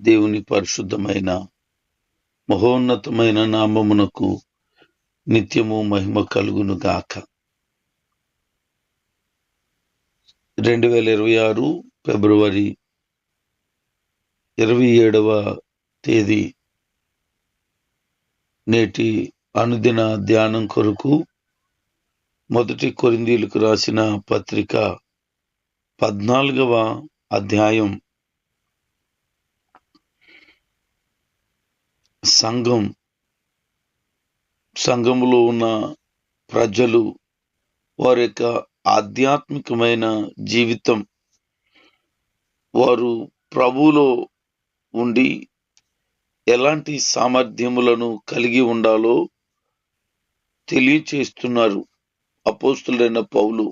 దేవుని పరిశుద్ధమైన మహోన్నతమైన నామమునకు నిత్యము మహిమ కలుగును గాక. 2026 ఫిబ్రవరి 27వ తేదీ నేటి అనుదిన ధ్యానం కొరకు 1 కొరింథీయులకు రాసిన పత్రిక 14వ అధ్యాయం సంఘములో ఉన్న ప్రజలు వారి యొక్క ఆధ్యాత్మికమైన జీవితం, వారు ప్రభువులో ఉండి ఎలాంటి సామర్థ్యములను కలిగి ఉండాలో తెలియచేస్తున్నారు అపోస్తులైన పౌలు.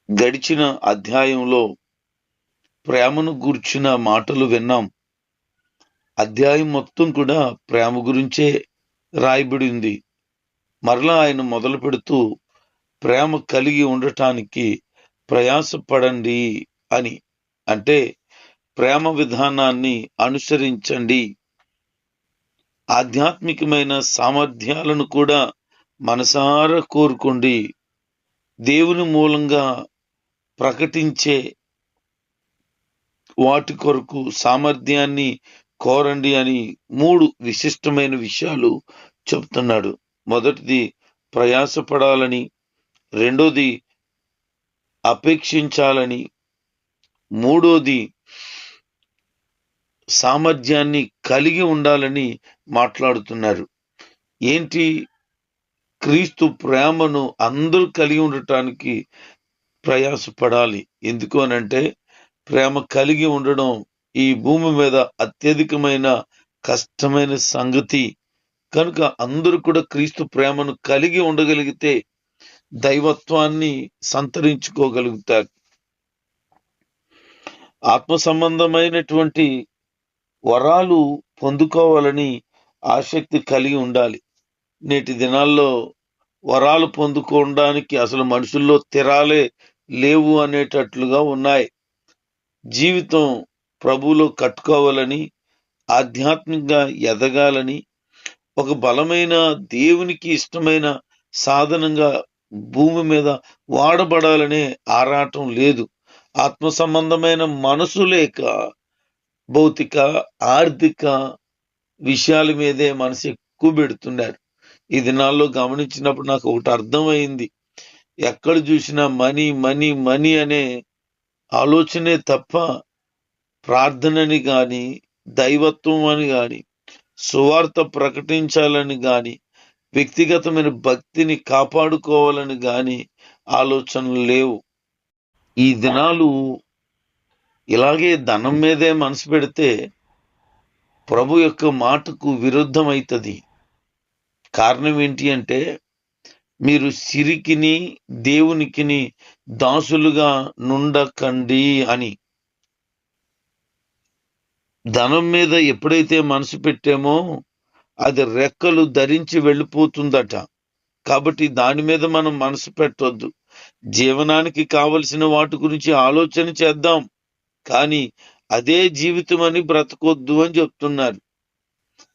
గడిచిన అధ్యాయంలో ప్రేమను గూర్చిన మాటలు విన్నాం. అధ్యాయం మొత్తం కూడా ప్రేమ గురించే రాయబడి ఉంది. మరలా ఆయన మొదలు పెడుతూ ప్రేమ కలిగి ఉండటానికి ప్రయాసపడండి అని, అంటే ప్రేమ విధానాన్ని అనుసరించండి, ఆధ్యాత్మికమైన సామర్థ్యాలను కూడా మనసారా కోరుకోండి, దేవుని మూలంగా ప్రకటించే వాటి కొరకు సామర్థ్యాన్ని కోరండి అని 3 విశిష్టమైన విషయాలు చెప్తున్నాడు. మొదటిది ప్రయాసపడాలని, రెండోది అపేక్షించాలని, మూడోది సామర్థ్యాన్ని కలిగి ఉండాలని మాట్లాడుతున్నారు. ఏంటి? క్రీస్తు ప్రేమను అందరూ కలిగి ఉండటానికి ప్రయాసపడాలి. ఎందుకు అనంటే ప్రేమ కలిగి ఉండడం ఈ భూమి మీద అత్యధికమైన కష్టమైన సంగతి కనుక అందరూ కూడా క్రీస్తు ప్రేమను కలిగి ఉండగలిగితే దైవత్వాన్ని సంతరించుకోగలుగుతారు. ఆత్మ సంబంధమైనటువంటి వరాలు పొందుకోవాలని ఆసక్తి కలిగి ఉండాలి. నేటి దినాల్లో వరాలు పొందుకోవడానికి అసలు మనుషుల్లో తెరాలే లేవు అనేటట్లుగా ఉన్నాయి. జీవితం ప్రభువులో కట్టుకోవాలని, ఆధ్యాత్మికంగా ఎదగాలని, ఒక బలమైన దేవునికి ఇష్టమైన సాధనంగా భూమి మీద వాడబడాలనే ఆరాటం లేదు. ఆత్మ సంబంధమైన మనసు లేక భౌతిక ఆర్థిక విషయాల మీదే మనసు ఎక్కువ పెడుతున్నారు. ఈ దినాల్లో గమనించినప్పుడు నాకు ఒకటి అర్థమైంది. ఎక్కడ చూసినా మనీ మనీ మనీ అనే ఆలోచనే తప్ప ప్రార్థనని గాని, దైవత్వం అని గాని, సువార్త ప్రకటించాలని గాని, వ్యక్తిగతమైన భక్తిని కాపాడుకోవాలని గాని ఆలోచనలు లేవు. ఈ దినాలు ఇలాగే ధనం మీదే మనసు పెడితే ప్రభు యొక్క మాటకు విరుద్ధమైతది. కారణం ఏంటి అంటే, మీరు సిరికిని దేవునికిని దాసులుగా నుండకండి అని. ధనం మీద ఎప్పుడైతే మనసు పెట్టామో అది రెక్కలు ధరించి వెళ్ళిపోతుందట. కాబట్టి దాని మీద మనం మనసు పెట్టొద్దు. జీవనానికి కావలసిన వాటి గురించి ఆలోచన చేద్దాం, కానీ అదే జీవితం అని బ్రతకొద్దు అని చెప్తున్నారు.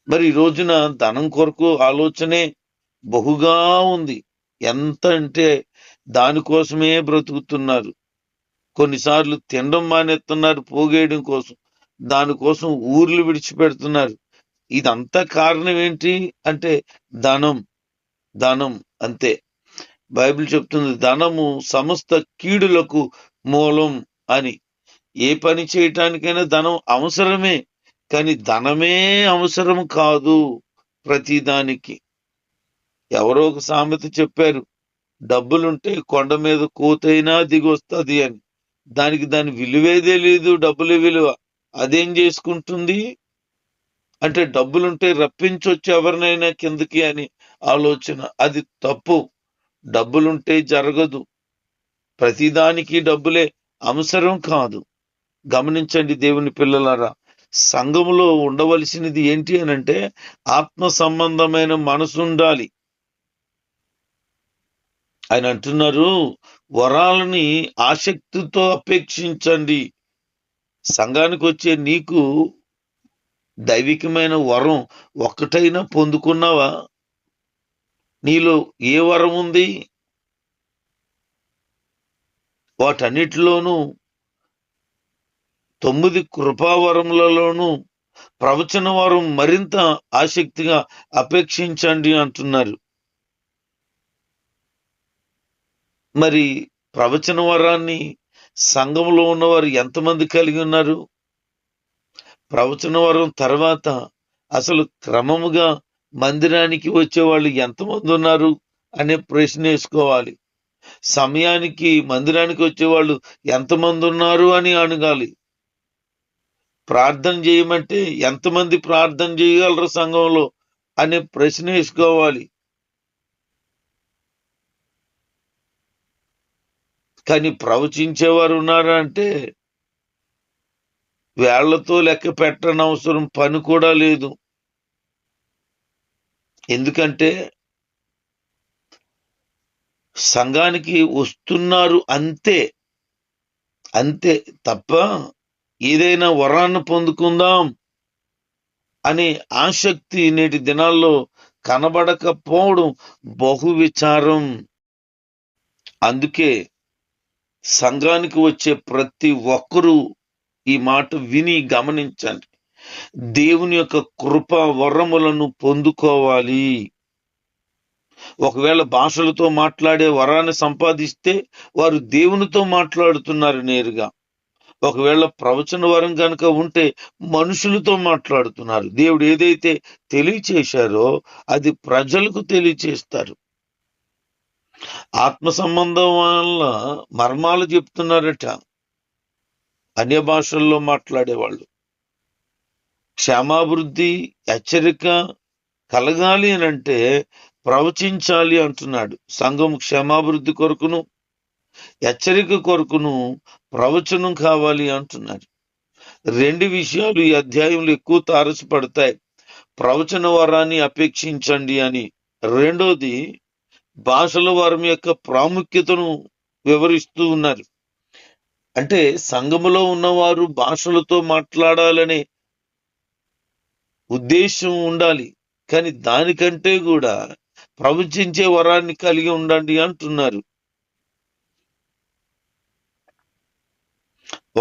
మరి ఈ రోజున ధనం కొరకు ఆలోచనే బహుగా ఉంది. ఎంత అంటే దానికోసమే బ్రతుకుతున్నారు. కొన్నిసార్లు తినడం మానేస్తున్నారు పోగేయడం కోసం, దానికోసం ఊర్లు విడిచిపెడుతున్నారు. ఇదంతా కారణం ఏంటి అంటే ధనం, ధనం అంతే. బైబిల్ చెప్తుంది ధనము సమస్త కీడులకు మూలం అని. ఏ పని చేయటానికైనా ధనం అవసరమే, కానీ ధనమే అవసరం కాదు ప్రతిదానికి. ఎవరో ఒక సామెత చెప్పారు, డబ్బులుంటే కొండ మీద కోతైనా దిగొస్తుంది అని. దాని విలువేదే లేదు, డబ్బుల విలువ. అదేం చేసుకుంటుంది అంటే డబ్బులుంటే రప్పించొచ్చు ఎవరినైనా కిందకి అని ఆలోచన. అది తప్పు. డబ్బులుంటే జరగదు. ప్రతిదానికి డబ్బులే అవసరం కాదు. గమనించండి దేవుని పిల్లలారా, సంఘములో ఉండవలసినది ఏంటి అనంటే ఆత్మ సంబంధమైన మనసు ఉండాలి. ఆయన అంటున్నారు, వరాలని ఆసక్తితో అపేక్షించండి. సంఘానికి వచ్చే నీకు దైవికమైన వరం ఒక్కటైనా పొందుకున్నావా? నీలో ఏ వరం ఉంది? వాటన్నిటిలోనూ 9 కృపావరములలోనూ ప్రవచన వరం మరింత ఆసక్తిగా అపేక్షించండి అంటున్నారు. మరి ప్రవచన వరాన్ని సంఘంలో ఉన్నవారు ఎంతమంది కలిగి ఉన్నారు? ప్రవచన వరం తర్వాత అసలు క్రమముగా మందిరానికి వచ్చేవాళ్ళు ఎంతమంది ఉన్నారు అనే ప్రశ్న వేసుకోవాలి. సమయానికి మందిరానికి వచ్చేవాళ్ళు ఎంతమంది ఉన్నారు అని అడగాలి. ప్రార్థన చేయమంటే ఎంతమంది ప్రార్థన చేయగలరు సంఘంలో అనే ప్రశ్న వేసుకోవాలి. కానీ ప్రవచించేవారు ఉన్నారా అంటే వేళ్లతో లెక్క పెట్టనవసరం పని కూడా లేదు. ఎందుకంటే సంఘానికి వస్తున్నారు అంతే తప్ప ఏదైనా వరాన్ని పొందుకుందాం అనే ఆసక్తి నేటి దినాల్లో కనబడకపోవడం బహు విచారం. అందుకే సంఘానికి వచ్చే ప్రతి ఒక్కరూ ఈ మాట విని గమనించండి. దేవుని యొక్క కృప వరములను పొందుకోవాలి. ఒకవేళ భాషలతో మాట్లాడే వరాన్ని సంపాదిస్తే వారు దేవునితో మాట్లాడుతున్నారు నేరుగా. ఒకవేళ ప్రవచన వరం కనుక ఉంటే మనుషులతో మాట్లాడుతున్నారు. దేవుడు ఏదైతే తెలియచేశారో అది ప్రజలకు తెలియచేస్తారు. ఆత్మ సంబంధం వల్ల మర్మాలు చెప్తున్నారట అన్య భాషల్లో మాట్లాడేవాళ్ళు. క్షేమాభివృద్ధి హెచ్చరిక కలగాలి అని అంటే ప్రవచించాలి అంటున్నాడు. సంఘం క్షేమాభివృద్ధి కొరకును హెచ్చరిక కొరకును ప్రవచనం కావాలి అంటున్నారు. 2 విషయాలు ఈ అధ్యాయంలో ఎక్కువ తారసపడతాయి. ప్రవచన వరాన్ని అపేక్షించండి అని. రెండోది భాషల వరం యొక్క ప్రాముఖ్యతను వివరిస్తూ ఉన్నారు. అంటే సంఘములో ఉన్నవారు భాషలతో మాట్లాడాలనే ఉద్దేశం ఉండాలి. కానీ దానికంటే కూడా ప్రవచించే వరాన్ని కలిగి ఉండండి అంటున్నారు.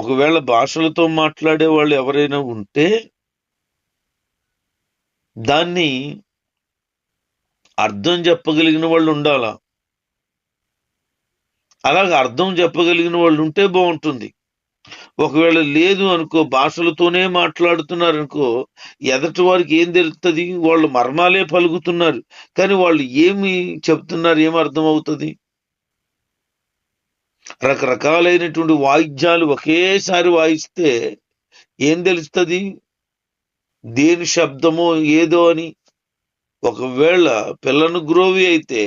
ఒకవేళ భాషలతో మాట్లాడే వాళ్ళు ఎవరైనా ఉంటే దాన్ని అర్థం చెప్పగలిగిన వాళ్ళు ఉండాలా. అలాగే అర్థం చెప్పగలిగిన వాళ్ళు ఉంటే బాగుంటుంది. ఒకవేళ లేదు అనుకో, భాషలతోనే మాట్లాడుతున్నారు అనుకో, ఎదటి వారికి ఏం తెలుస్తుంది? వాళ్ళు మర్మాలే పలుకుతున్నారు, కానీ వాళ్ళు ఏమి చెప్తున్నారు ఏం అర్థం అవుతుంది? రకరకాలైనటువంటి వాయిద్యాలు ఒకేసారి వాయిస్తే ఏం తెలుస్తుంది? దేని శబ్దమో ఏదో అని. ఒకవేళ పిల్లను గ్రోవి అయితే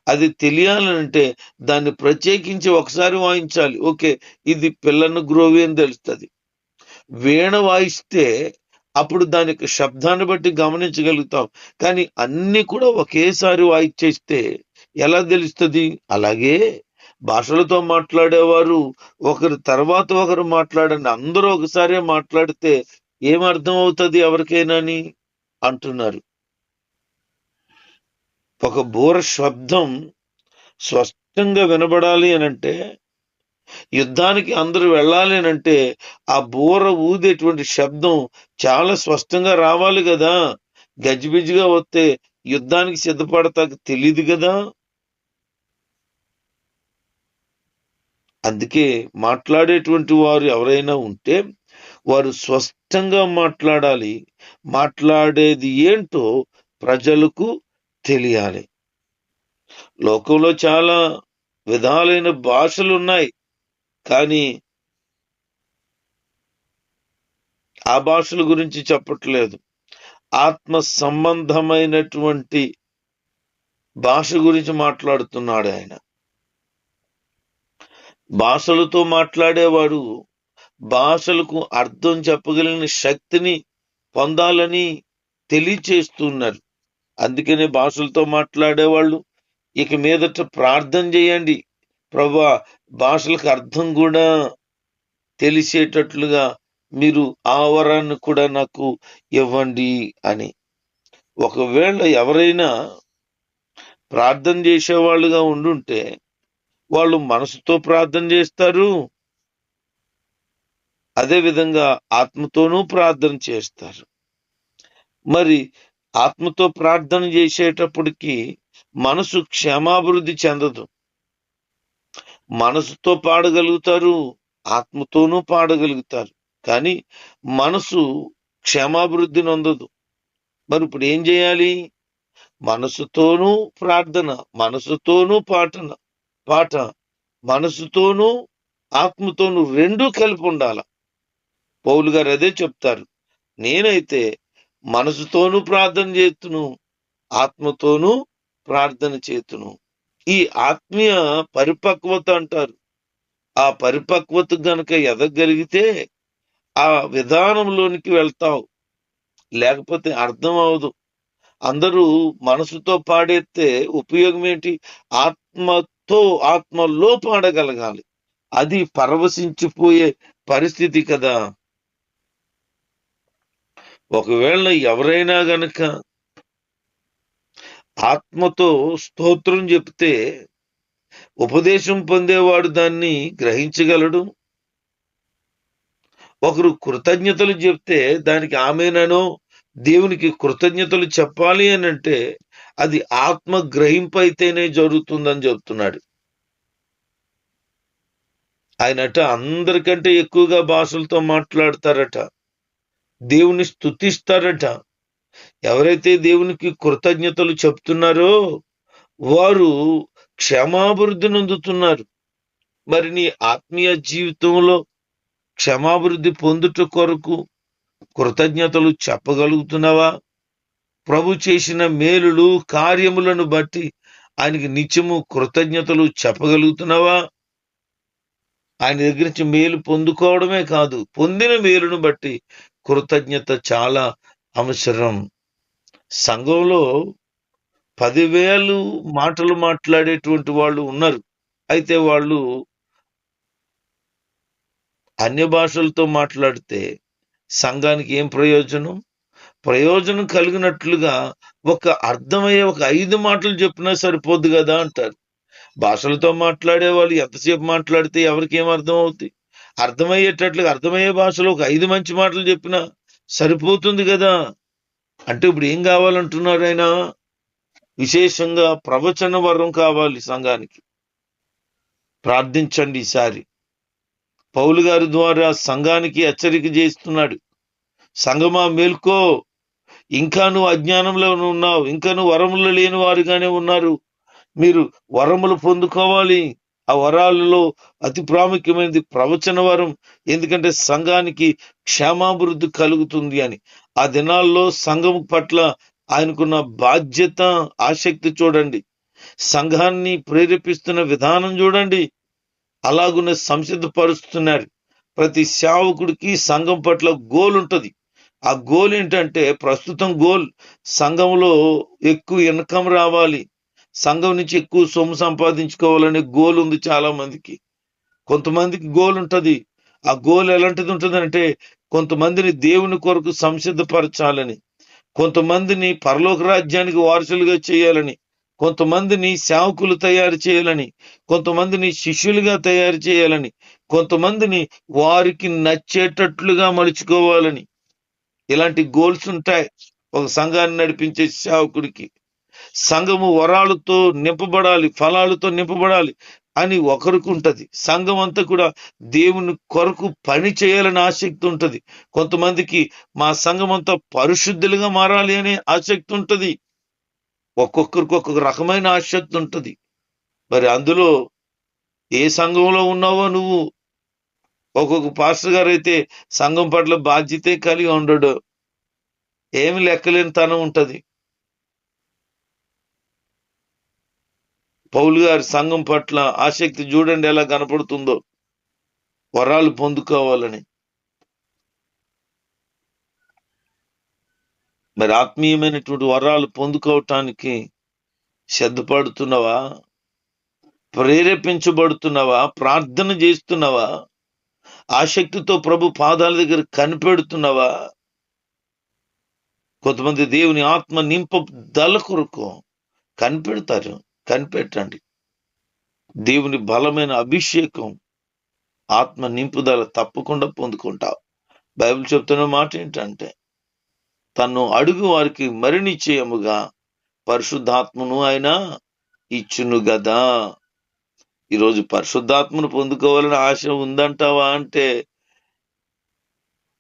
అది తెలియాలంటే దాన్ని ప్రత్యేకించి ఒకసారి వాయించాలి. ఓకే, ఇది పిల్లను గ్రోవి అని తెలుస్తుంది. వీణ వాయిస్తే అప్పుడు దానికి శబ్దాన్ని బట్టి గమనించగలుగుతాం. కానీ అన్ని కూడా ఒకేసారి వాయిచేస్తే ఎలా తెలుస్తుంది? అలాగే భాషలతో మాట్లాడేవారు ఒకరి తర్వాత ఒకరు మాట్లాడండి, అందరూ ఒకసారి మాట్లాడితే ఏమర్థం అవుతుంది ఎవరికైనా అని అంటున్నారు. ఒక బూర శబ్దం స్పష్టంగా వినబడాలి అనంటే, యుద్ధానికి అందరూ వెళ్ళాలి అనంటే ఆ బూర ఊదేటువంటి శబ్దం చాలా స్పష్టంగా రావాలి కదా. గజిబిజిగా వస్తే యుద్ధానికి సిద్ధపడతాక తెలియదు కదా. అందుకే మాట్లాడేటువంటి వారు ఎవరైనా ఉంటే వారు స్పష్టంగా మాట్లాడాలి. మాట్లాడేది ఏంటో ప్రజలకు తెలియాలి. లోకంలో చాలా విధాలైన భాషలు ఉన్నాయి, కానీ ఆ భాషల గురించి చెప్పట్లేదు. ఆత్మ సంబంధమైనటువంటి భాష గురించి మాట్లాడుతున్నాడు ఆయన. భాషలతో మాట్లాడేవాడు భాషలకు అర్థం చెప్పగలిగిన శక్తిని పొందాలని తెలియచేస్తున్నారు. అందుకనే భాషలతో మాట్లాడేవాళ్ళు ఇక మీదట ప్రార్థన చేయండి, ప్రభువా భాషలకు అర్థం కూడా తెలిసేటట్లుగా మీరు ఆ వరాన్ని కూడా నాకు ఇవ్వండి అని. ఒకవేళ ఎవరైనా ప్రార్థన చేసేవాళ్ళుగా ఉండుంటే వాళ్ళు మనసుతో ప్రార్థన చేస్తారు, అదే విధంగా ఆత్మతోనూ ప్రార్థన చేస్తారు. మరి ఆత్మతో ప్రార్థన చేసేటప్పటికి మనసు క్షేమాభివృద్ధి చెందదు. మనసుతో పాడగలుగుతారు, ఆత్మతోనూ పాడగలుగుతారు, కానీ మనసు క్షేమాభివృద్ధి నొందదు. మరి ఇప్పుడు ఏం చేయాలి? మనసుతోనూ ప్రార్థన, మనసుతోనూ పాట, మనసుతోనూ ఆత్మతోనూ రెండూ కలిపి ఉండాల. పౌలు గారు అదే చెప్తారు. నేనైతే మనసుతోనూ ప్రార్థన చేతును, ఆత్మతోనూ ప్రార్థన చేతును. ఈ ఆత్మీయ పరిపక్వత అంటారు. ఆ పరిపక్వత గనక ఎదగలిగితే ఆ విధానంలోనికి వెళ్తావు, లేకపోతే అర్థం అవదు. అందరూ మనసుతో పాడేస్తే ఉపయోగం ఏంటి? ఆత్మలో పాడగలగాలి. అది పరవశించిపోయే పరిస్థితి కదా. ఒకవేళ ఎవరైనా గనక ఆత్మతో స్తోత్రం చెప్తే ఉపదేశం పొందేవాడు దాన్ని గ్రహించగలడు. ఒకరు కృతజ్ఞతలు చెప్తే దానికి ఆమెననో దేవునికి కృతజ్ఞతలు చెప్పాలి అని అంటే అది ఆత్మ గ్రహింపు అయితేనే జరుగుతుందని చెప్తున్నాడు. ఆయనట అందరికంటే ఎక్కువగా భాషలతో మాట్లాడతారట, దేవుని స్తుతిస్తారట. ఎవరైతే దేవునికి కృతజ్ఞతలు చెప్తున్నారో వారు క్షమాభివృద్ధి నొందుతున్నారు. మరి నీ ఆత్మీయ జీవితంలో క్షమాభివృద్ధి పొందుట కొరకు కృతజ్ఞతలు చెప్పగలుగుతున్నావా? ప్రభు చేసిన మేలులు కార్యములను బట్టి ఆయనకి నిత్యము కృతజ్ఞతలు చెప్పగలుగుతున్నావా? ఆయన దగ్గర నుంచి మేలు పొందుకోవడమే కాదు, పొందిన మేలును బట్టి కృతజ్ఞత చాలా అవసరం. సంఘంలో 10,000 మాటలు మాట్లాడేటువంటి వాళ్ళు ఉన్నారు. అయితే వాళ్ళు అన్య భాషలతో మాట్లాడితే సంఘానికి ఏం ప్రయోజనం? ప్రయోజనం కలిగినట్లుగా అర్థమయ్యే 5 మాటలు చెప్పినా సరిపోద్దు కదా అంటారు. భాషలతో మాట్లాడే వాళ్ళు ఎంతసేపు మాట్లాడితే ఎవరికి ఏం అర్థం అవుతుంది? అర్థమయ్యేటట్లుగా అర్థమయ్యే భాషలో 5 మంచి మాటలు చెప్పినా సరిపోతుంది కదా. అంటే ఇప్పుడు ఏం కావాలంటున్నారు ఆయన? విశేషంగా ప్రవచన వరం కావాలి సంఘానికి. ప్రార్థించండి. ఈసారి పౌలు గారి ద్వారా సంఘానికి హెచ్చరిక చేస్తున్నాడు. సంఘమా మేల్కో, ఇంకా నువ్వు అజ్ఞానంలో ఉన్నావు, ఇంకా నువ్వు వరములు లేని వారుగానే ఉన్నారు. మీరు వరములు పొందుకోవాలి. ఆ వరాలలో అతి ప్రాముఖ్యమైనది ప్రవచన వరం. ఎందుకంటే సంఘానికి క్షేమాభివృద్ధి కలుగుతుంది అని. ఆ దినాల్లో సంఘం పట్ల ఆయనకున్న బాధ్యత, ఆసక్తి చూడండి. సంఘాన్ని ప్రేరేపిస్తున్న విధానం చూడండి. అలాగునే సంసిద్ధపరుస్తున్నారు. ప్రతి సేవకుడికి సంఘం పట్ల గోల్ ఉంటుంది. ఆ గోల్ ఏంటంటే ప్రస్తుతం గోల్ సంఘంలో ఎక్కువ ఇన్కమ్ రావాలి, సంఘం నుంచి ఎక్కువ సొమ్ము సంపాదించుకోవాలనే గోల్ ఉంది చాలా మందికి. కొంతమందికి గోల్ ఉంటుంది. ఆ గోల్ ఎలాంటిది ఉంటుంది అంటే కొంతమందిని దేవుని కొరకు సంసిద్ధపరచాలని, కొంతమందిని పరలోక రాజ్యానికి వారసులుగా చేయాలని, కొంతమందిని సేవకులు తయారు చేయాలని, కొంతమందిని శిష్యులుగా తయారు చేయాలని, కొంతమందిని వారికి నచ్చేటట్లుగా మలుచుకోవాలని. ఇలాంటి గోల్స్ ఉంటాయి ఒక సంఘాన్ని నడిపించే సేవకుడికి. సంఘము వరాలతో నింపబడాలి, ఫలాలతో నింపబడాలి అని ఒకరికి ఉంటది. సంఘం అంతా కూడా దేవుని కొరకు పని చేయాలని ఆసక్తి ఉంటది. కొంతమందికి మా సంఘం అంతా పరిశుద్ధులుగా మారాలి అనే ఆసక్తి ఉంటది. ఒక్కొక్కరికి ఒక్కొక్క రకమైన ఆసక్తి ఉంటది. మరి అందులో ఏ సంఘంలో ఉన్నావో నువ్వు. ఒక్కొక్క పాస్టర్ గారు అయితే సంఘం పట్ల బాధ్యతే కలిగి ఉండడు, ఏమి లెక్కలేని తనం ఉంటది. పౌలు గారి సంఘం పట్ల ఆసక్తి చూడండి ఎలా కనపడుతుందో, వరాలు పొందుకోవాలని. మరి ఆత్మీయమైనటువంటి వరాలు పొందుకోవటానికి సిద్ధపడుతున్నావా? ప్రేరేపించబడుతున్నావా? ప్రార్థన చేస్తున్నావా? ఆసక్తితో ప్రభు పాదాల దగ్గర కనిపెడుతున్నావా? కొంతమంది దేవుని ఆత్మ నింపదల కొరకు కనిపెడతారు. కనిపెట్టండి. దేవుని బలమైన అభిషేకం, ఆత్మ నింపుదల తప్పకుండా పొందుకుంటావు. బైబిల్ చెప్తున్న మాట ఏంటంటే, తను అడుగు వారికి మరి నిశ్చయముగా పరిశుద్ధాత్మను ఆయన ఇచ్చును గదా. ఈరోజు పరిశుద్ధాత్మను పొందుకోవాలని ఆశ ఉందంటావా అంటే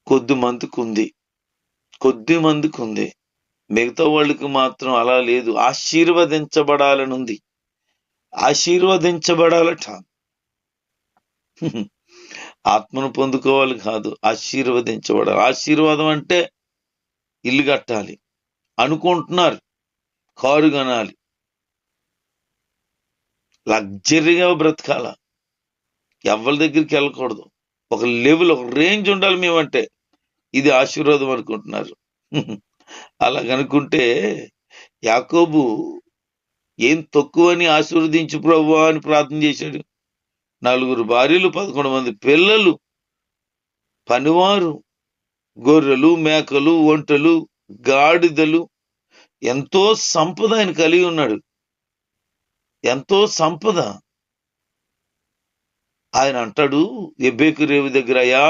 కొద్ది మందికి ఉంది. మిగతా వాళ్ళకి మాత్రం అలా లేదు. ఆశీర్వదించబడాలని ఉంది. ఆశీర్వదించబడాలట. ఆత్మను పొందుకోవాలి కాదు, ఆశీర్వదించబడాలి. ఆశీర్వాదం అంటే ఇల్లు కట్టాలి అనుకుంటున్నారు, కారు కొనాలి, లగ్జరీగా బ్రతకాల, ఎవరి దగ్గరికి వెళ్ళకూడదు, ఒక లెవెల్, ఒక రేంజ్ ఉండాలి మేమంటే, ఇది ఆశీర్వాదం అనుకుంటున్నారు. అలాగనుకుంటే యాకోబు ఏం తక్కువని ఆశీర్వదించు ప్రభువా అని ప్రార్థన చేశాడు. 4 భార్యలు, 11 మంది పిల్లలు, పనివారు, గొర్రెలు, మేకలు, ఒంటెలు, గాడిదలు, ఎంతో సంపద ఆయన కలిగి ఉన్నాడు. ఎంతో సంపద. ఆయన అంటాడు ఎబ్బేకు రేవు దగ్గర, అయ్యా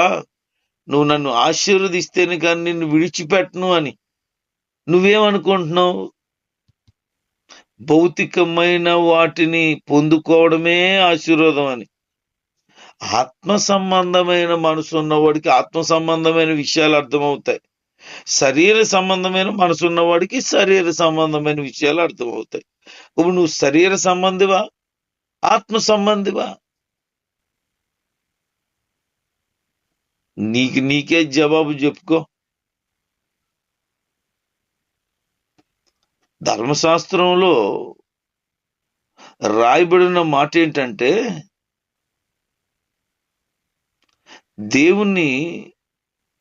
నువ్వు నన్ను ఆశీర్వదిస్తేనే కానీ నిన్ను విడిచిపెట్టను అని. నువ్వేమనుకుంటున్నావు? భౌతికమైన వాటిని పొందుకోవడమే ఆశీర్వాదం అని. ఆత్మ సంబంధమైన మనసు ఉన్నవాడికి ఆత్మ సంబంధమైన విషయాలు అర్థమవుతాయి. శరీర సంబంధమైన మనసు ఉన్నవాడికి శరీర సంబంధమైన విషయాలు అర్థమవుతాయి. ఇప్పుడు నువ్వు శరీర సంబంధివా, ఆత్మ సంబంధివా? నీకే జవాబు చెప్పుకో. ధర్మశాస్త్రంలో రాయబడిన మాట ఏంటంటే, దేవుణ్ణి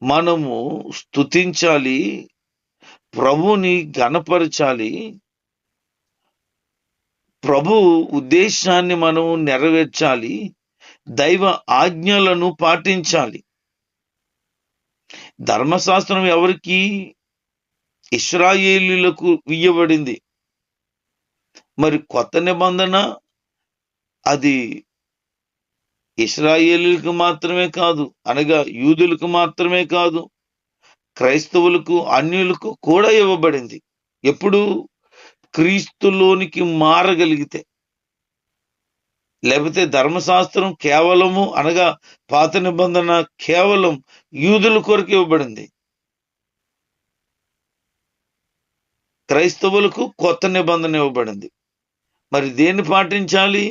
మనము స్తుతించాలి, ప్రభుని ఘనపరచాలి, ప్రభు ఉద్దేశాన్ని మనము నెరవేర్చాలి, దైవ ఆజ్ఞలను పాటించాలి. ధర్మశాస్త్రం ఎవరికి? ఇశ్రాయేలీయులకు ఇయ్యబడింది. మరి కొత్త నిబంధన అది ఇశ్రాయేలీయులకు మాత్రమే కాదు, అనగా యూదులకు మాత్రమే కాదు, క్రైస్తవులకు, అన్యులకు కూడా ఇవ్వబడింది. ఎప్పుడు? క్రీస్తులోనికి మారగలిగితే. లేకపోతే ధర్మశాస్త్రం కేవలము, అనగా పాత నిబంధన కేవలం యూదుల కొరకు ఇవ్వబడింది. క్రైస్తవులకు కొత్త నిబంధన ఇవ్వబడింది. మరి దేన్ని పాటించాలి?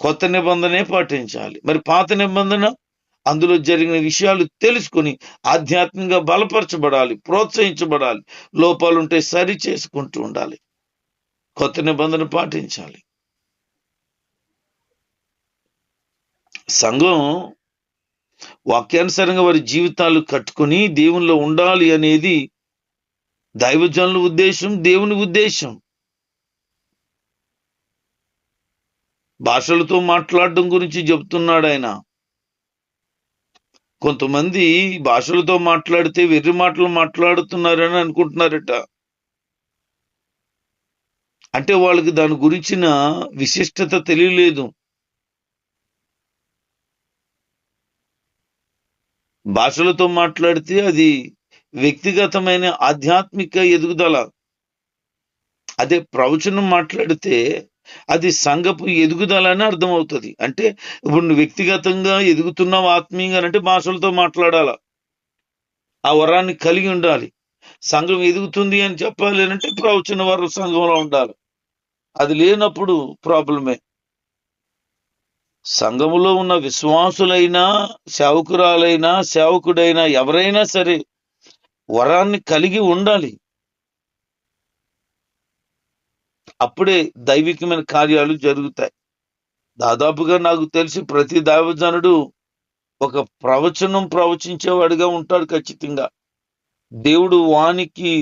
కొత్త నిబంధనే పాటించాలి. మరి పాత నిబంధన, అందులో జరిగిన విషయాలు తెలుసుకుని ఆధ్యాత్మికంగా బలపరచబడాలి, ప్రోత్సహించబడాలి, లోపాలుంటే సరి చేసుకుంటూ ఉండాలి. కొత్త నిబంధన పాటించాలి. సంఘం వాక్యానుసారంగా వారి జీవితాలు కట్టుకుని దేవునిలో ఉండాలి అనేది దైవజనుల ఉద్దేశం, దేవుని ఉద్దేశం. భాషలతో మాట్లాడడం గురించి చెబుతున్నాడు ఆయన. కొంతమంది భాషలతో మాట్లాడితే వెర్రి మాటలు మాట్లాడుతున్నారని అనుకుంటున్నారట. అంటే వాళ్ళకి దాని గురించిన విశిష్టత తెలియలేదు. భాషలతో మాట్లాడితే అది వ్యక్తిగతమైన ఆధ్యాత్మిక ఎదుగుదల. అదే ప్రవచనం మాట్లాడితే అది సంఘపు ఎదుగుదల అని అర్థమవుతుంది. అంటే ఇప్పుడు నువ్వు వ్యక్తిగతంగా ఎదుగుతున్నావు ఆత్మీయంగా అంటే భాషలతో మాట్లాడాల, ఆ వరాన్ని కలిగి ఉండాలి. సంఘం ఎదుగుతుంది అని చెప్పాలి అంటే ప్రవచన వారు సంఘంలో ఉండాలి. అది లేనప్పుడు ప్రాబ్లమే. సంఘములో ఉన్న విశ్వాసులైనా, సేవకురాలైనా, సేవకుడైనా, ఎవరైనా సరే వరాన్ని కలిగి ఉండాలి. అప్పుడే దైవికమైన కార్యాలు జరుగుతాయి. దాదాపుగా నాకు తెలిసి ప్రతి దైవజనుడు ఒక ప్రవచనం ప్రవచించేవాడిగా ఉంటాడు ఖచ్చితంగా. దేవుడు వానికి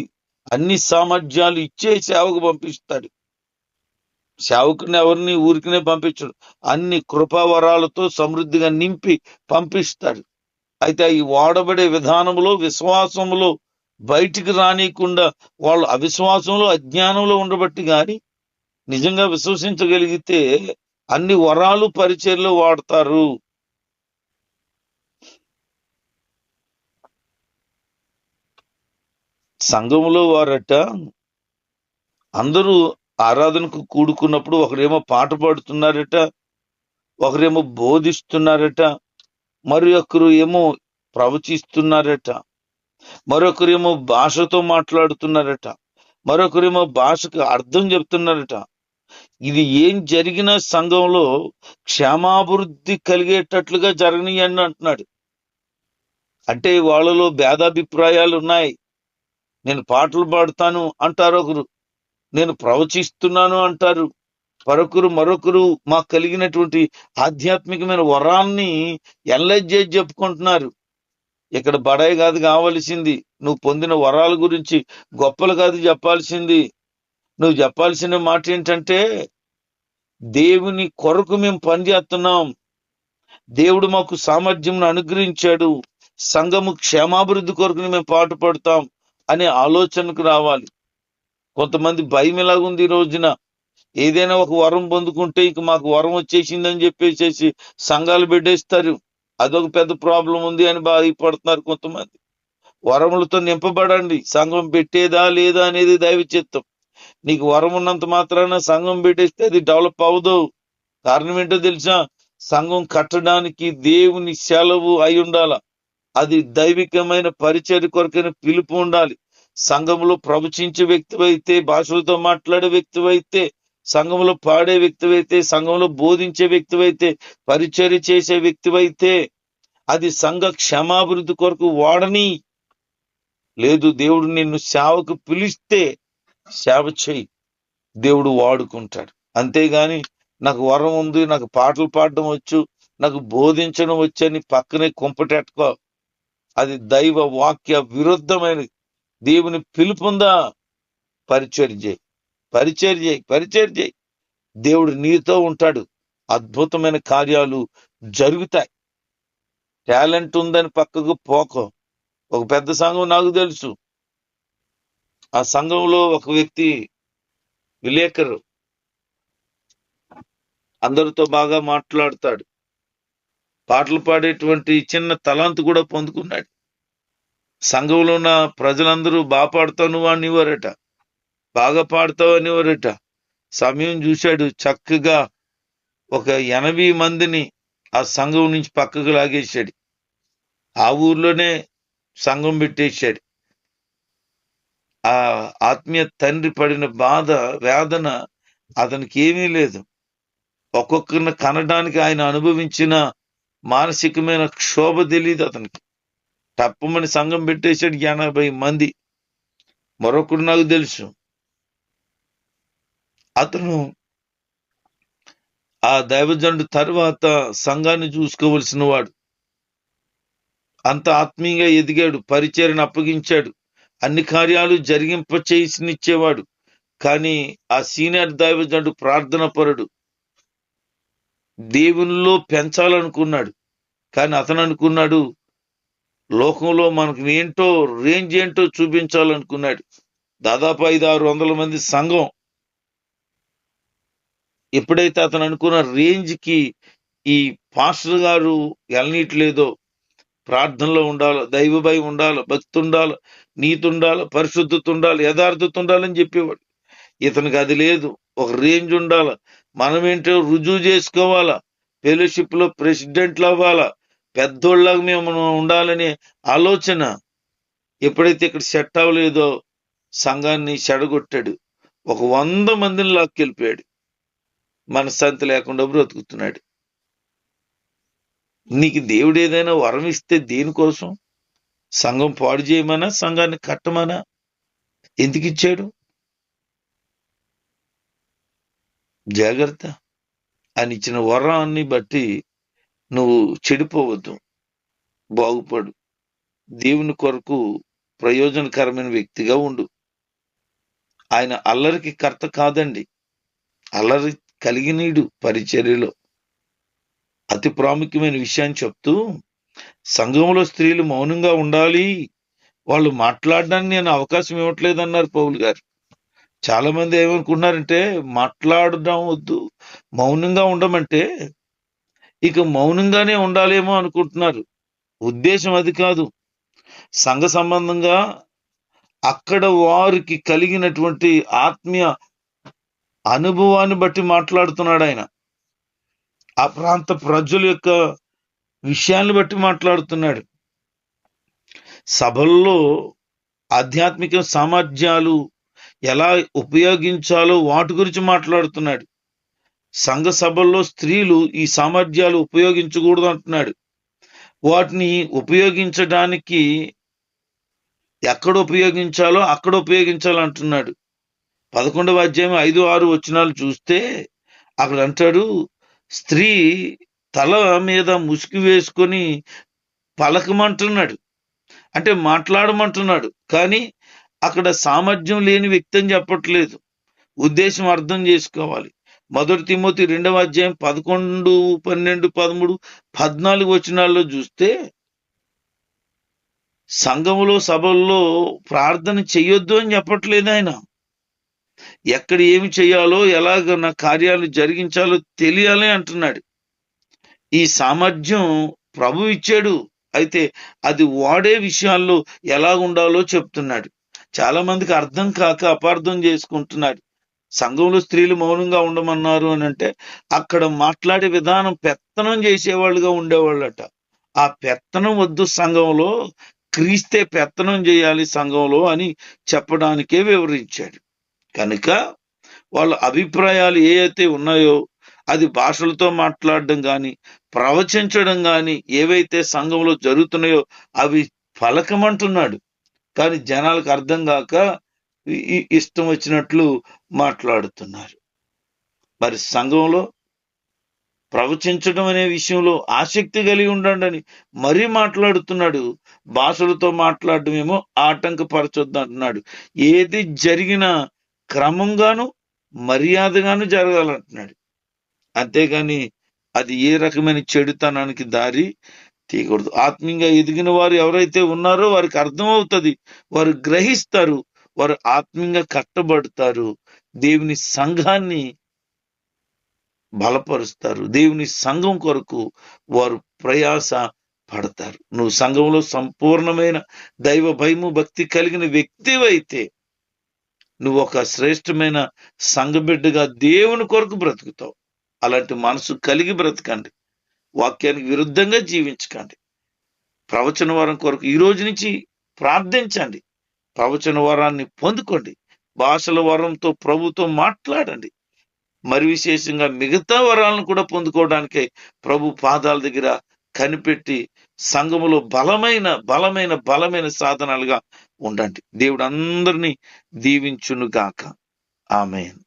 అన్ని సామర్థ్యాలు ఇచ్చే సేవకు పంపిస్తాడు. సేవకుని ఎవరిని ఊరికినే పంపించడు. అన్ని కృపావరాలతో సమృద్ధిగా నింపి పంపిస్తాడు. అయితే ఈ వాడబడే విధానంలో, విశ్వాసంలో బయటికి రానియకుండా వాళ్ళు అవిశ్వాసంలో, అజ్ఞానంలో ఉండబట్టి గాని నిజంగా విశ్వసించగలిగితే అన్ని వరాలు పరిచర్లో వాడతారు. సంఘంలో వారట అందరూ ఆరాధనకు కూడుకున్నప్పుడు ఒకరేమో పాట పాడుతున్నారట, ఒకరేమో బోధిస్తున్నారట, మరి ఒకరు ఏమో ప్రవచిస్తున్నారట, మరొకరేమో భాషతో మాట్లాడుతున్నారట, మరొకరేమో భాషకు అర్థం చెప్తున్నారట. ఇది ఏం జరిగినా సంఘంలో క్షేమాభివృద్ధి కలిగేటట్లుగా జరగనియండి అంటున్నాడు. అంటే వాళ్ళలో భేదాభిప్రాయాలు ఉన్నాయి. నేను పాటలు పాడుతాను అంటారు ఒకరు, నేను ప్రవచిస్తున్నాను అంటారు మరొకరు మాకు కలిగినటువంటి ఆధ్యాత్మికమైన వరాన్ని ఎనలైజ్ చేసి చెప్పుకుంటున్నారు. ఇక్కడ బడాయి కాదు కావలసింది, నువ్వు పొందిన వరాల గురించి గొప్పలు కాదు చెప్పాల్సింది. నువ్వు చెప్పాల్సిన మాట ఏంటంటే, దేవుని కొరకు మేము పనిచేస్తున్నాం, దేవుడు మాకు సామర్థ్యం అనుగ్రహించాడు, సంఘము క్షేమాభివృద్ధి కొరకు మేము పాటుపడతాం అనే ఆలోచనకు రావాలి. కొంతమంది భయం ఎలాగుంది ఈ రోజున, ఏదైనా ఒక వరం పొందుకుంటే ఇంక మాకు వరం వచ్చేసిందని చెప్పేసి సంఘాలు పెట్టేస్తారు. అదొక పెద్ద ప్రాబ్లం ఉంది అని బాధపడుతున్నారు కొంతమంది. వరములతో నింపబడండి. సంఘం పెట్టేదా లేదా అనేది దైవ చిత్తం. నీకు వరం ఉన్నంత మాత్రాన సంఘం పెట్టేస్తే అది డెవలప్ అవ్వదు. కారణం ఏంటో తెలుసా? సంఘం కట్టడానికి దేవుని సెలవు అయి ఉండాల. అది దైవికమైన పరిచర్య కొరకైన పిలుపు ఉండాలి. సంఘంలో ప్రవచించే వ్యక్తివైతే, భాషలతో మాట్లాడే వ్యక్తివైతే, సంఘంలో పాడే వ్యక్తివైతే, సంఘంలో బోధించే వ్యక్తివైతే, పరిచర్య చేసే వ్యక్తివైతే అది సంఘ క్షేమాభివృద్ధి కొరకు వాడని. లేదు, దేవుడు నిన్ను సేవకు పిలిస్తే సేవ చేయి, దేవుడు వాడుకుంటాడు. అంతేగాని నాకు వరం ఉంది, నాకు పాటలు పాడడం వచ్చు, నాకు బోధించడం వచ్చు అని పక్కనే కుంపటెట్టుకో. అది దైవ వాక్య విరుద్ధమైనది. దేవుని పిలుపుందా? పరిచర్య చేయి. దేవుడు నీతో ఉంటాడు. అద్భుతమైన కార్యాలు జరుగుతాయి. టాలెంట్ ఉందని పక్కకు పోకో. ఒక పెద్ద సంఘం నాకు తెలుసు. ఆ సంఘంలో ఒక వ్యక్తి విలేకరు, అందరితో బాగా మాట్లాడతాడు, పాటలు పాడేటువంటి చిన్న తలాంతు కూడా పొందుకున్నాడు. సంఘంలో ఉన్న ప్రజలందరూ బాగా పాడతావు అనేవారట, బాగా పాడతావు అనేవారట. సమయం చూశాడు, చక్కగా ఒక 80 మందిని ఆ సంఘం నుంచి పక్కకు లాగేశాడు. ఆ ఊర్లోనే సంఘం పెట్టేశాడు. ఆ ఆత్మీయ తండ్రి పడిన బాధ, వేదన అతనికి ఏమీ లేదు. ఒక్కొక్కరిని కనడానికి ఆయన అనుభవించిన మానసికమైన క్షోభ తెలియదు అతనికి. తప్పమని సంఘం పెట్టేశాడు 80 మంది. మరొకడు నాకు తెలుసు, అతను ఆ దైవజనుడు తర్వాత సంఘాన్ని చూసుకోవలసిన వాడు. అంత ఆత్మీయంగా ఎదిగాడు, పరిచర్యను అప్పగించాడు, అన్ని కార్యాలు జరిగింప చేసినిచ్చేవాడు. కానీ ఆ సీనియర్ దైవజనుడు ప్రార్థన పరుడు, దేవునిలో పెంచాలనుకున్నాడు. కానీ అతను అనుకున్నాడు, లోకంలో మనకు ఏంటో రేంజ్ ఏంటో చూపించాలనుకున్నాడు. దాదాపు 500-600 మంది సంఘం. ఎప్పుడైతే అతను అనుకున్న రేంజ్కి ఈ పాస్టర్ గారు వెళ్ళనీయట్లేదో, ప్రార్థనలో ఉండాలి, దైవ భయం ఉండాలి, భక్తి ఉండాలి, నీతి ఉండాలి, పరిశుద్ధత ఉండాలి, యథార్థత ఉండాలని చెప్పేవాడు. ఇతనికి అది లేదు. ఒక రేంజ్ ఉండాలి, మనమేంటో రుజువు చేసుకోవాలా, ఫెలోషిప్ లో ప్రెసిడెంట్లు అవ్వాలా, పెద్దోళ్ళగా మేము ఉండాలనే ఆలోచన. ఎప్పుడైతే ఇక్కడ సెట్ అవ్వలేదో సంఘాన్ని చెడగొట్టాడు. ఒక 100 మందిని లాక్కెళ్ళిపోయాడు. మనశ్శాంతి లేకుండా బ్రతుకుతున్నాడు. నీకు దేవుడు ఏదైనా వరం ఇస్తే దేనికోసం? సంఘం పాడు చేయమనా, సంఘాన్ని కట్టమనా? ఎందుకు ఇచ్చాడు? జాగ్రత్త. ఆయన ఇచ్చిన వరాన్ని బట్టి నువ్వు చెడిపోవద్దు, బాగుపడు. దేవుని కొరకు ప్రయోజనకరమైన వ్యక్తిగా ఉండు. ఆయన అల్లరికి కర్త కాదండి. అల్లరి కలిగినీడు పరిచర్యలో. అతి ప్రాముఖ్యమైన విషయాన్ని చెప్తూ, సంఘంలో స్త్రీలు మౌనంగా ఉండాలి, వాళ్ళు మాట్లాడడానికి నేను అవకాశం ఇవ్వట్లేదన్నారు పౌలు గారు. చాలా మంది ఏమనుకుంటున్నారంటే, మాట్లాడడం వద్దు, మౌనంగా ఉండమంటే ఇక మౌనంగానే ఉండాలేమో అనుకుంటున్నారు. ఉద్దేశం అది కాదు. సంఘ సంబంధంగా అక్కడ వారికి కలిగినటువంటి ఆత్మీయ అనుభవాన్ని బట్టి మాట్లాడుతున్నాడు ఆయన. ఆ ప్రాంత ప్రజల యొక్క విషయాన్ని బట్టి మాట్లాడుతున్నాడు. సభల్లో ఆధ్యాత్మిక సామర్థ్యాలు ఎలా ఉపయోగించాలో వాటి గురించి మాట్లాడుతున్నాడు. సంఘ సభల్లో స్త్రీలు ఈ సామర్థ్యాలు ఉపయోగించకూడదు అంటున్నాడు. వాటిని ఉపయోగించడానికి ఎక్కడ ఉపయోగించాలో అక్కడ ఉపయోగించాలంటున్నాడు. 11వ అధ్యాయం 5-6 వచనాలు చూస్తే అక్కడ అంటాడు, స్త్రీ తల మీద ముసుగు వేసుకొని పలకమంటున్నాడు, అంటే మాట్లాడమంటున్నాడు. కానీ అక్కడ సామర్థ్యం లేని వ్యక్తి అని చెప్పట్లేదు. ఉద్దేశం అర్థం చేసుకోవాలి. 1 తిమోతి 2వ అధ్యాయం 11, 12, 13, 14 వచనాల్లో చూస్తే సంఘములో సభల్లో ప్రార్థన చెయ్యొద్దు అని చెప్పట్లేదు ఆయన. ఎక్కడ ఏమి చేయాలో, ఎలాగ నా కార్యాలు జరిగించాలో తెలియాలి అంటున్నాడు. ఈ సామర్థ్యం ప్రభు ఇచ్చాడు, అయితే అది వాడే విషయాల్లో ఎలా ఉండాలో చెప్తున్నాడు. చాలా మందికి అర్థం కాక అపార్థం చేసుకుంటున్నాడు. సంఘంలో స్త్రీలు మౌనంగా ఉండమన్నారు అని అంటే అక్కడ మాట్లాడే విధానం పెత్తనం చేసేవాళ్ళుగా ఉండేవాళ్ళట. ఆ పెత్తనం వద్దు, సంఘంలో క్రీస్తే పెత్తనం చేయాలి సంఘంలో అని చెప్పడానికే వివరించాడు. కనుక వాళ్ళ అభిప్రాయాలు ఏవైతే ఉన్నాయో, అది భాషలతో మాట్లాడడం కానీ, ప్రవచించడం కానీ, ఏవైతే సంఘంలో జరుగుతున్నాయో అవి పలకమంటున్నాడు. కానీ జనాలకు అర్థం కాక ఇష్టం వచ్చినట్లు మాట్లాడుతున్నారు. మరి సంఘంలో ప్రవచించడం అనే విషయంలో ఆసక్తి కలిగి ఉండండి మరీ మాట్లాడుతున్నాడు. భాషలతో మాట్లాడడం ఏమో ఆటంకపరచొద్దు అంటున్నాడు. ఏది జరిగినా క్రమంగాను మర్యాదగాను జరగాలంటున్నాడు. అంతేగాని అది ఏ రకమైన చెడుతనానికి దారి తీయకూడదు. ఆత్మీయంగా ఎదిగిన వారు ఎవరైతే ఉన్నారో వారికి అర్థమవుతుంది, వారు గ్రహిస్తారు, వారు ఆత్మీయంగా కట్టబడతారు, దేవుని సంఘాన్ని బలపరుస్తారు, దేవుని సంఘం కొరకు వారు ప్రయాస పడతారు. నువ్వు సంఘంలో సంపూర్ణమైన దైవ భయము భక్తి కలిగిన వ్యక్తివైతే నువ్వు ఒక శ్రేష్టమైన సంఘ బిడ్డగా దేవుని కొరకు బ్రతుకుతావు. అలాంటి మనసు కలిగి బ్రతకండి. వాక్యానికి విరుద్ధంగా జీవించకండి. ప్రవచన వరం కొరకు ఈ రోజు నుంచి ప్రార్థించండి. ప్రవచన వరాన్ని పొందుకోండి. భాషల వరంతో ప్రభుతో మాట్లాడండి. మరి విశేషంగా మిగతా వరాలను కూడా పొందుకోవడానికే ప్రభు పాదాల దగ్గర కనిపెట్టి సంఘములో బలమైన బలమైన బలమైన సాధనాలుగా ఉండండి. దేవుడు అందరినీ దీవించును గాక. ఆమేన్.